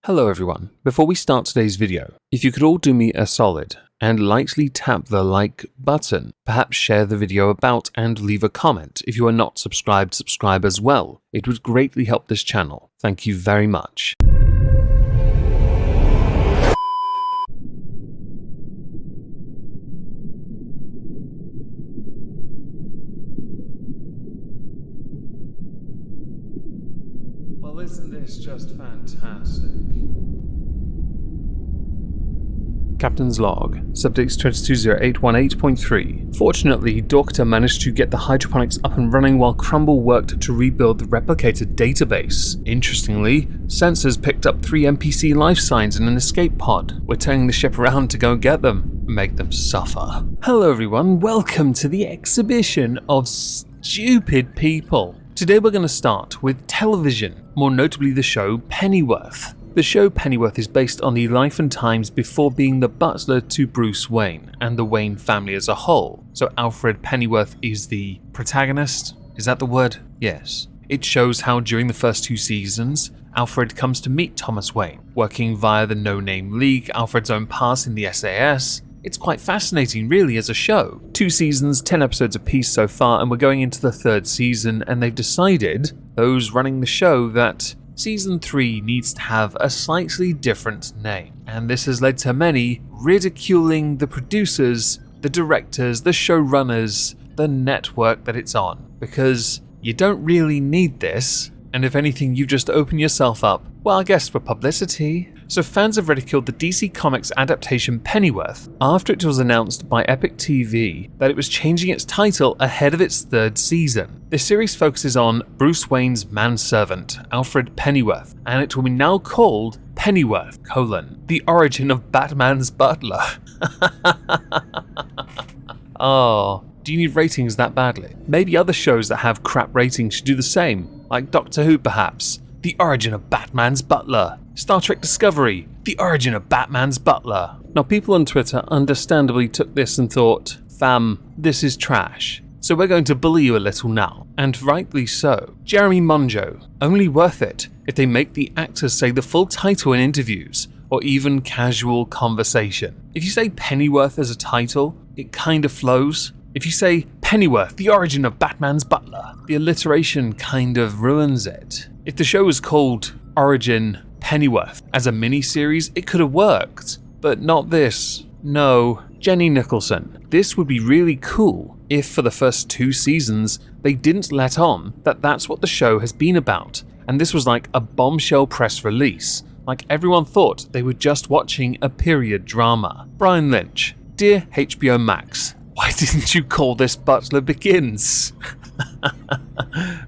Hello everyone. Before we start today's video, if you could all do me a solid and lightly tap the like button, perhaps share the video about and leave a comment. If you are not subscribed, subscribe as well. It would greatly help this channel. Thank you very much. Well, isn't this just fantastic? Captain's Log, Subjects 220818.3. Fortunately, Doctor managed to get the hydroponics up and running while Crumble worked to rebuild the replicated database. Interestingly, sensors picked up 3 NPC life signs in an escape pod. We're turning the ship around to go and get them. Make them suffer. Hello everyone, welcome to the exhibition of stupid people. Today we're going to start with television, more notably the show Pennyworth. The show Pennyworth is based on the life and times before being the butler to Bruce Wayne and the Wayne family as a whole. So Alfred Pennyworth is the protagonist? Is that the word? Yes. It shows how during the first 2 seasons, Alfred comes to meet Thomas Wayne, working via the No Name League, Alfred's own past in the SAS. It's quite fascinating really as a show. 2 seasons, 10 episodes apiece so far, and we're going into the 3rd season, and they've decided, those running the show, that Season 3 needs to have a slightly different name, and this has led to many ridiculing the producers, the directors, the showrunners, the network that it's on, because you don't really need this, and if anything you just open yourself up, well I guess for publicity. So fans have ridiculed the DC Comics adaptation Pennyworth after it was announced by Epic TV that it was changing its title ahead of its 3rd season. This series focuses on Bruce Wayne's manservant, Alfred Pennyworth, and it will be now called Pennyworth, the origin of Batman's butler. Oh, do you need ratings that badly? Maybe other shows that have crap ratings should do the same, like Doctor Who perhaps. The origin of Batman's butler. Star Trek Discovery, the origin of Batman's butler. Now people on Twitter understandably took this and thought, fam, this is trash. So we're going to bully you a little now, and rightly so. Jeremy Monjo, only worth it if they make the actors say the full title in interviews, or even casual conversation. If you say Pennyworth as a title, it kind of flows. If you say Pennyworth, the origin of Batman's butler, the alliteration kind of ruins it. If the show was called Origin Pennyworth as a mini-series, it could have worked, but not this. No. Jenny Nicholson. This would be really cool if for the first 2 seasons they didn't let on that that's what the show has been about, and this was like a bombshell press release, like everyone thought they were just watching a period drama. Brian Lynch. Dear HBO Max, why didn't you call this Butler Begins?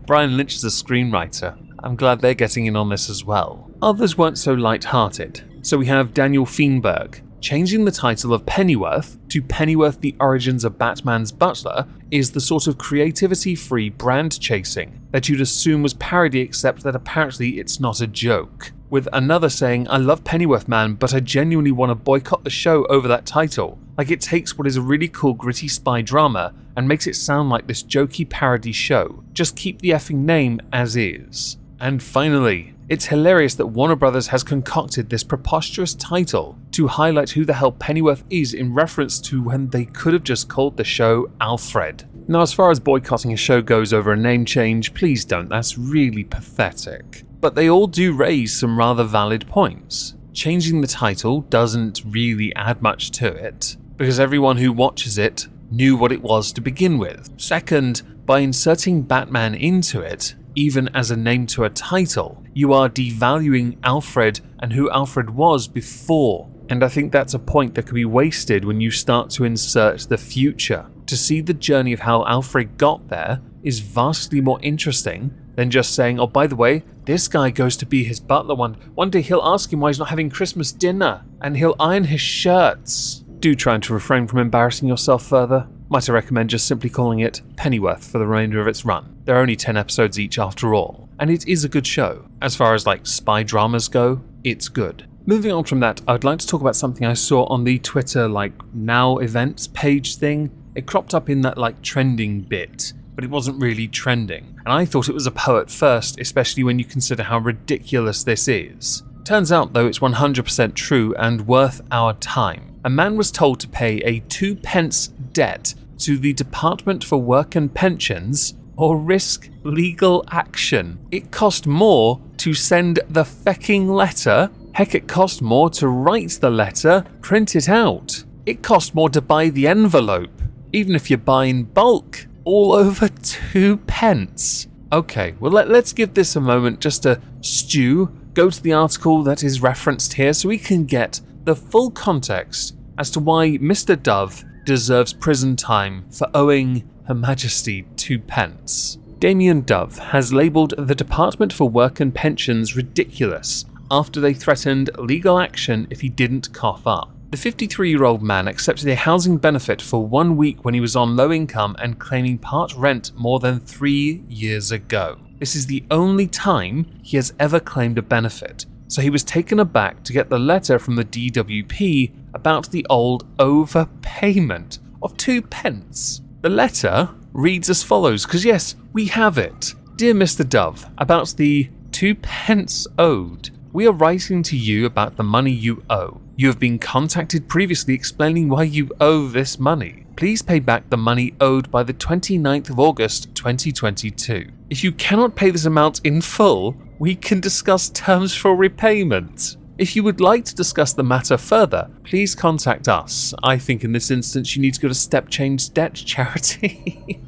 Brian Lynch is a screenwriter. I'm glad they're getting in on this as well. Others weren't so light-hearted. So we have Daniel Feinberg. Changing the title of Pennyworth to Pennyworth the Origins of Batman's Butler is the sort of creativity-free brand chasing that you'd assume was parody, except that apparently it's not a joke. With another saying, I love Pennyworth man, but I genuinely want to boycott the show over that title. Like it takes what is a really cool gritty spy drama and makes it sound like this jokey parody show. Just keep the effing name as is. And finally, it's hilarious that Warner Brothers has concocted this preposterous title to highlight who the hell Pennyworth is in reference to when they could have just called the show Alfred. Now as far as boycotting a show goes over a name change, please don't, that's really pathetic. But they all do raise some rather valid points. Changing the title doesn't really add much to it, because everyone who watches it knew what it was to begin with. Second, by inserting Batman into it, even as a name to a title, you are devaluing Alfred and who Alfred was before. And I think that's a point that could be wasted when you start to insert the future. To see the journey of how Alfred got there is vastly more interesting than just saying, oh, by the way, this guy goes to be his butler one day he'll ask him why he's not having Christmas dinner, and he'll iron his shirts. Do try to refrain from embarrassing yourself further. Might I recommend just simply calling it Pennyworth for the remainder of its run. There are only 10 episodes each after all, and it is a good show. As far as like spy dramas go, it's good. Moving on from that, I'd like to talk about something I saw on the Twitter like Now Events page thing. It cropped up in that like trending bit, but it wasn't really trending. And I thought it was a poet first, especially when you consider how ridiculous this is. Turns out, though, it's 100% true and worth our time. A man was told to pay a 2 pence debt to the Department for Work and Pensions or risk legal action. It cost more to send the fecking letter. Heck, it cost more to write the letter, print it out. It cost more to buy the envelope, even if you buy in bulk, all over 2 pence. Okay, well let's give this a moment just to stew, go to the article that is referenced here so we can get the full context as to why Mr. Dove deserves prison time for owing Her Majesty 2 pence. Damien Dove has labelled the Department for Work and Pensions ridiculous after they threatened legal action if he didn't cough up. The 53-year-old man accepted a housing benefit for 1 week when he was on low income and claiming part rent more than 3 years ago. This is the only time he has ever claimed a benefit, so he was taken aback to get the letter from the DWP about the old overpayment of 2 pence. The letter reads as follows, because yes, we have it. Dear Mr. Dove, about the 2 pence owed. We are writing to you about the money you owe. You have been contacted previously explaining why you owe this money. Please pay back the money owed by the 29th of August 2022. If you cannot pay this amount in full, we can discuss terms for repayment. If you would like to discuss the matter further, please contact us. I think in this instance you need to go to Step Change Debt Charity.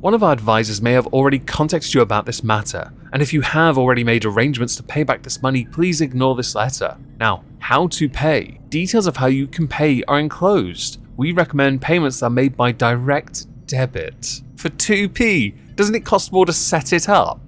One of our advisors may have already contacted you about this matter, and if you have already made arrangements to pay back this money, please ignore this letter. Now, how to pay? Details of how you can pay are enclosed. We recommend payments that are made by direct debit. For 2p, doesn't it cost more to set it up?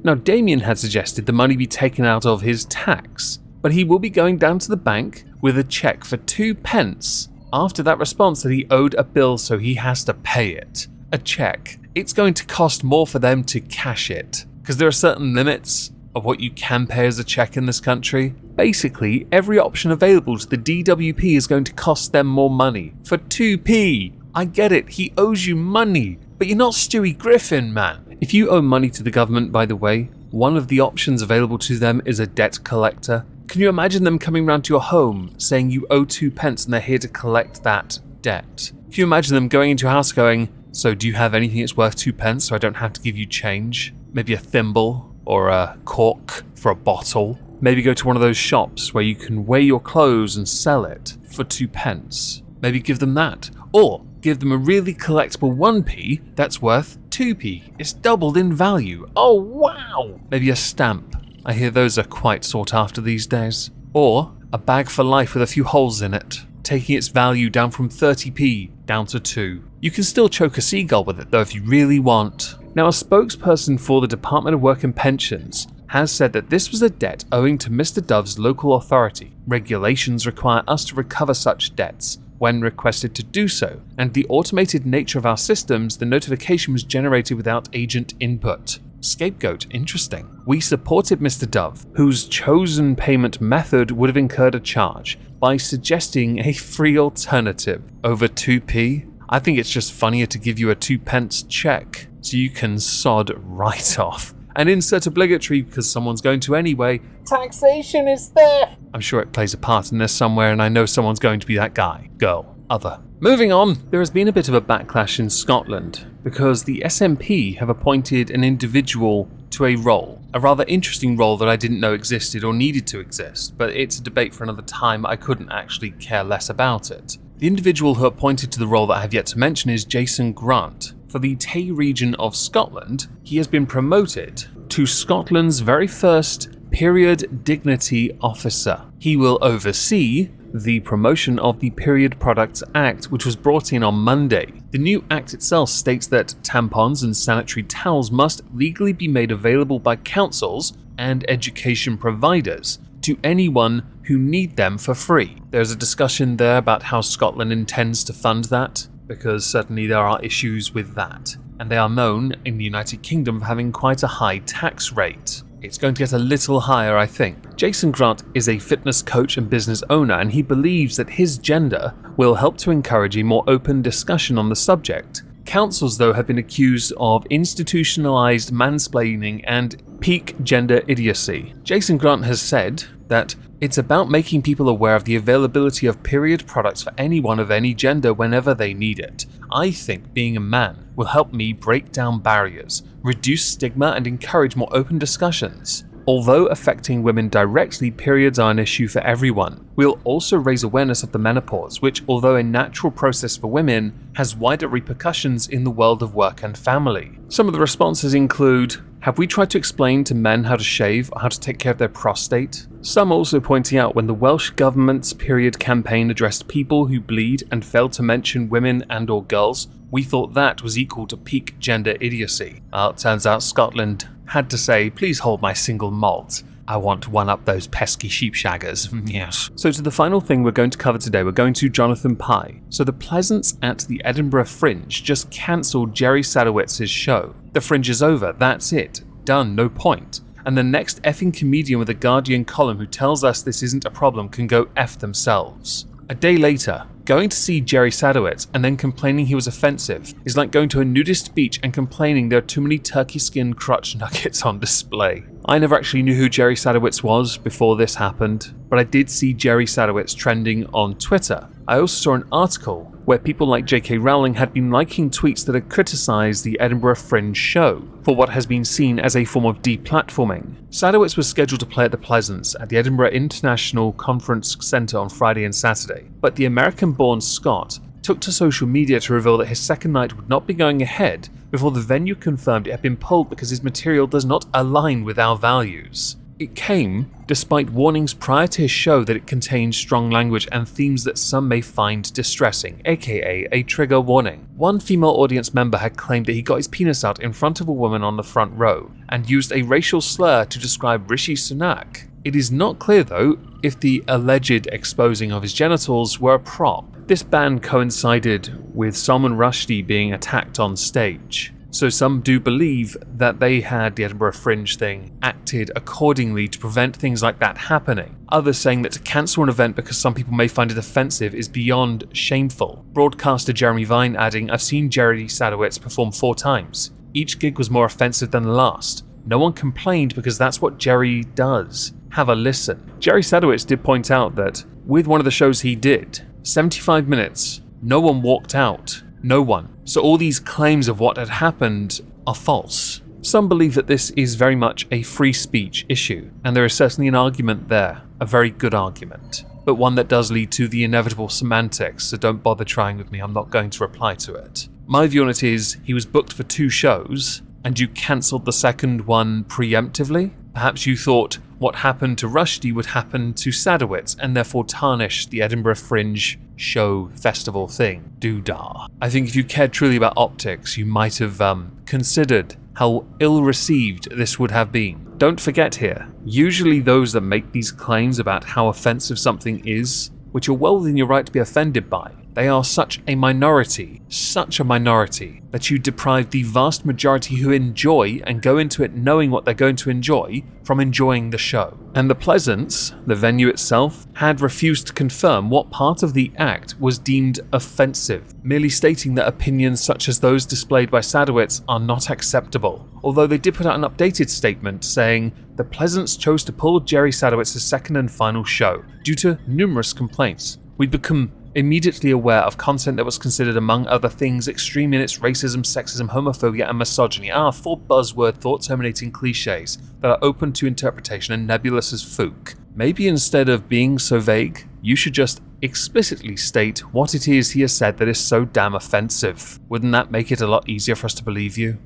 Now, Damien had suggested the money be taken out of his tax, but he will be going down to the bank with a cheque for 2 pence after that response that he owed a bill, so he has to pay it. A cheque. It's going to cost more for them to cash it, because there are certain limits of what you can pay as a cheque in this country. Basically, every option available to the DWP is going to cost them more money. For 2p, I get it, he owes you money, but you're not Stewie Griffin, man. If you owe money to the government, by the way, one of the options available to them is a debt collector. Can you imagine them coming round to your home saying you owe 2 pence and they're here to collect that debt? Can you imagine them going into your house going, so do you have anything that's worth 2 pence so I don't have to give you change? Maybe a thimble or a cork for a bottle. Maybe go to one of those shops where you can weigh your clothes and sell it for 2 pence. Maybe give them that. Or give them a really collectible 1p that's worth 2p. It's doubled in value. Oh wow! Maybe a stamp. I hear those are quite sought after these days. Or a bag for life with a few holes in it, taking its value down from 30p down to 2. You can still choke a seagull with it though if you really want. Now, a spokesperson for the Department of Work and Pensions has said that this was a debt owing to Mr. Dove's local authority. Regulations require us to recover such debts when requested to do so, and the automated nature of our systems, the notification was generated without agent input. Scapegoat, interesting. We supported Mr. Dove, whose chosen payment method would have incurred a charge, by suggesting a free alternative. Over 2p? I think it's just funnier to give you a 2 pence cheque, so you can sod right off. And insert obligatory because someone's going to anyway. Taxation is theft! I'm sure it plays a part in this somewhere, and I know someone's going to be that guy, girl, other. Moving on, there has been a bit of a backlash in Scotland because the SNP have appointed an individual to a role, a rather interesting role that I didn't know existed or needed to exist, but it's a debate for another time. I couldn't actually care less about it. The individual who appointed to the role that I have yet to mention is Jason Grant. For the Tay region of Scotland, he has been promoted to Scotland's very first Period Dignity Officer. He will oversee the promotion of the Period Products Act, which was brought in on Monday. The new act itself states that tampons and sanitary towels must legally be made available by councils and education providers to anyone who need them for free. There's a discussion there about how Scotland intends to fund that, because certainly there are issues with that, and they are known in the United Kingdom for having quite a high tax rate. It's going to get a little higher, I think. Jason Grant is a fitness coach and business owner, and he believes that his gender will help to encourage a more open discussion on the subject. councils, though, have been accused of institutionalized mansplaining and peak gender idiocy. Jason Grant has said that it's about making people aware of the availability of period products for anyone of any gender whenever they need it. I think being a man will help me break down barriers, reduce stigma, and encourage more open discussions. Although affecting women directly, periods are an issue for everyone. We'll also raise awareness of the menopause, which, although a natural process for women, has wider repercussions in the world of work and family. Some of the responses include, have we tried to explain to men how to shave or how to take care of their prostate? Some also pointing out when the Welsh government's period campaign addressed people who bleed and failed to mention women and/or girls, we thought that was equal to peak gender idiocy. Well, it turns out Scotland had to say, please hold my single malt. I want to one-up those pesky sheepshaggers. Yes. So to the final thing we're going to cover today, we're going to Jonathan Pie. So the Pleasance at the Edinburgh Fringe just cancelled Jerry Sadowitz's show. The Fringe is over, that's it. Done, no point. And the next effing comedian with a Guardian column who tells us this isn't a problem can go F themselves. A day later, going to see Jerry Sadowitz and then complaining he was offensive is like going to a nudist beach and complaining there are too many turkey skin crotch nuggets on display. I never actually knew who Jerry Sadowitz was before this happened, but I did see Jerry Sadowitz trending on Twitter. I also saw an article where people like J.K. Rowling had been liking tweets that had criticised the Edinburgh Fringe show for what has been seen as a form of deplatforming. Sadowitz was scheduled to play at the Pleasance at the Edinburgh International Conference Centre on Friday and Saturday, but the American-born Scot took to social media to reveal that his second night would not be going ahead before the venue confirmed it had been pulled because his material does not align with our values. It came despite warnings prior to his show that it contained strong language and themes that some may find distressing, aka a trigger warning. One female audience member had claimed that he got his penis out in front of a woman on the front row and used a racial slur to describe Rishi Sunak. It is not clear, though, if the alleged exposing of his genitals were a prop. This ban coincided with Salman Rushdie being attacked on stage. So some do believe that they had the Edinburgh Fringe thing acted accordingly to prevent things like that happening. Others saying that to cancel an event because some people may find it offensive is beyond shameful. Broadcaster Jeremy Vine adding, I've seen Jerry Sadowitz perform 4 times. Each gig was more offensive than the last. No one complained because that's what Jerry does. Have a listen. Jerry Sadowitz did point out that with one of the shows he did, 75 minutes, no one walked out. No one. So all these claims of what had happened are false. Some believe that this is very much a free speech issue, and there is certainly an argument there, a very good argument, but one that does lead to the inevitable semantics, so don't bother trying with me, I'm not going to reply to it. My view on it is, he was booked for 2 shows, and you cancelled the second one preemptively? Perhaps you thought what happened to Rushdie would happen to Sadowitz, and therefore tarnish the Edinburgh Fringe show festival thing. Doodah. I think if you cared truly about optics, you might have considered how ill-received this would have been. Don't forget here, usually those that make these claims about how offensive something is, which are well within your right to be offended by, they are such a minority, that you deprive the vast majority who enjoy and go into it knowing what they're going to enjoy from enjoying the show. And the Pleasance, the venue itself, had refused to confirm what part of the act was deemed offensive, merely stating that opinions such as those displayed by Sadowitz are not acceptable. Although they did put out an updated statement saying, the Pleasance chose to pull Jerry Sadowitz's second and final show due to numerous complaints. We'd become immediately aware of content that was considered, among other things, extreme in its racism, sexism, homophobia, and misogyny. 4 buzzword thought-terminating cliches that are open to interpretation and nebulous as fook. Maybe instead of being so vague, you should just explicitly state what it is he has said that is so damn offensive. Wouldn't that make it a lot easier for us to believe you?